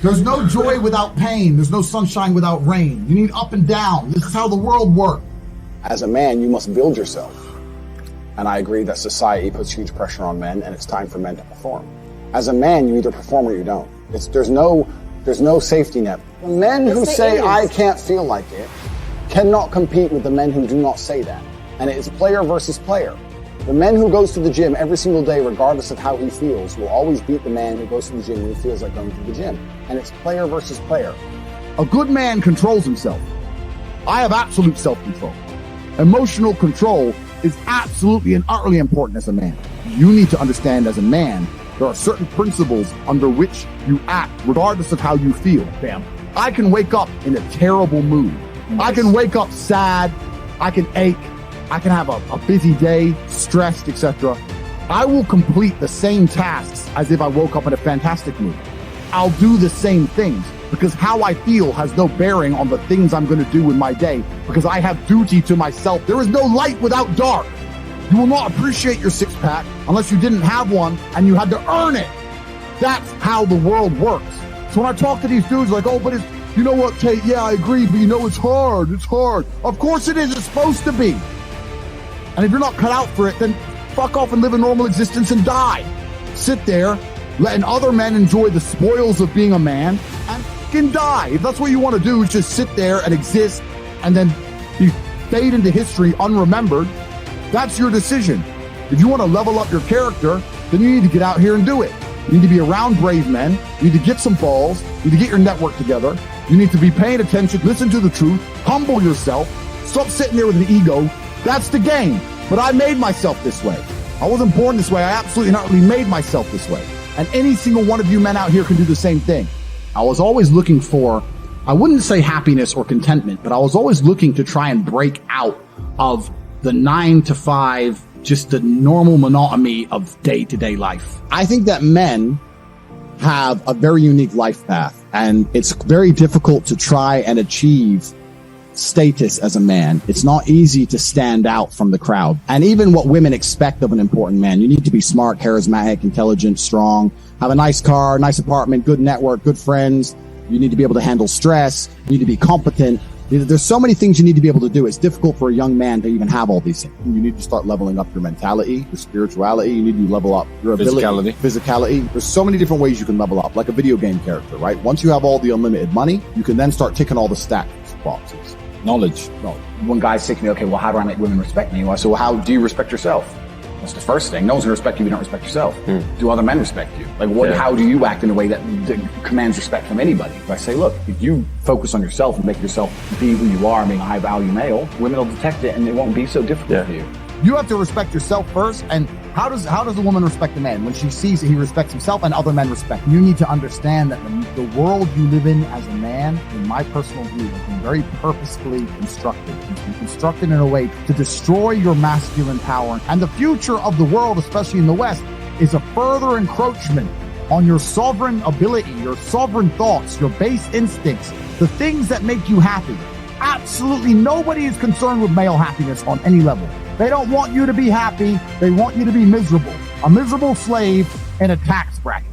There's no joy without pain. There's no sunshine without rain. You need up and down. This is how the world works. As a man, you must build yourself. And I agree that society puts huge pressure on men, and it's time for men to perform. As a man, you either perform or you don't. There's no safety net. The men who say, I can't feel like it, cannot compete with the men who do not say that. And it is player versus player. The man who goes to the gym every single day, regardless of how he feels, will always beat the man who goes to the gym when he feels like going to the gym. And it's player versus player. A good man controls himself. I have absolute self-control. Emotional control is absolutely and utterly important as a man. You need to understand as a man, there are certain principles under which you act, regardless of how you feel. Bam. I can wake up in a terrible mood. Nice. I can wake up sad. I can ache. I can have a busy day, stressed, etc. I will complete the same tasks as if I woke up in a fantastic mood. I'll do the same things because how I feel has no bearing on the things I'm going to do in my day because I have duty to myself. There is no light without dark. You will not appreciate your six-pack unless you didn't have one and you had to earn it. That's how the world works. So when I talk to these dudes like, oh, but it's, you know what, Tate, yeah, I agree, but you know, it's hard. It's hard. Of course it is. It's supposed to be. And if you're not cut out for it, then fuck off and live a normal existence and die. Sit there, letting other men enjoy the spoils of being a man and fucking die. If that's what you want to do, is just sit there and exist and then fade into history unremembered. That's your decision. If you want to level up your character, then you need to get out here and do it. You need to be around brave men. You need to get some balls. You need to get your network together. You need to be paying attention, listen to the truth, humble yourself, stop sitting there with an ego. That's the game. But I made myself this way. I wasn't born this way. I absolutely not really made myself this way. And any single one of you men out here can do the same thing. I was always looking for, I wouldn't say happiness or contentment, but I was always looking to try and break out of the 9 to 5, just the normal monotony of day-to-day life. I think that men have a very unique life path, and it's very difficult to try and achieve status as a man. It's not easy to stand out from the crowd. And even what women expect of an important man, you need to be smart, charismatic, intelligent, strong, have a nice car, nice apartment, good network, good friends. You need to be able to handle stress. You need to be competent. There's so many things you need to be able to do. It's difficult for a young man to even have all these things. You need to start leveling up your mentality, your spirituality. You need to level up your ability, physicality. There's so many different ways you can level up, like a video game character, right? Once you have all the unlimited money, you can then start ticking all the stats boxes. Knowledge. Well, one guy said to me, okay, well, how do I make women respect me? I said, well, how do you respect yourself? That's the first thing. No one's going to respect you if you don't respect yourself. Do other men respect you? Like, what? Yeah. How do you act in a way that commands respect from anybody? If I say, look, if you focus on yourself and make yourself be who you are, being a high-value male, women will detect it and it won't be so difficult for you. You have to respect yourself first. And how does a woman respect a man? When she sees that he respects himself and other men respect. You need to understand that the world you live in as a man, in my personal view, has been very purposefully constructed. It's been constructed in a way to destroy your masculine power. And the future of the world, especially in the West, is a further encroachment on your sovereign ability, your sovereign thoughts, your base instincts, the things that make you happy. Absolutely nobody is concerned with male happiness on any level. They don't want you to be happy. They want you to be miserable. A miserable slave in a tax bracket.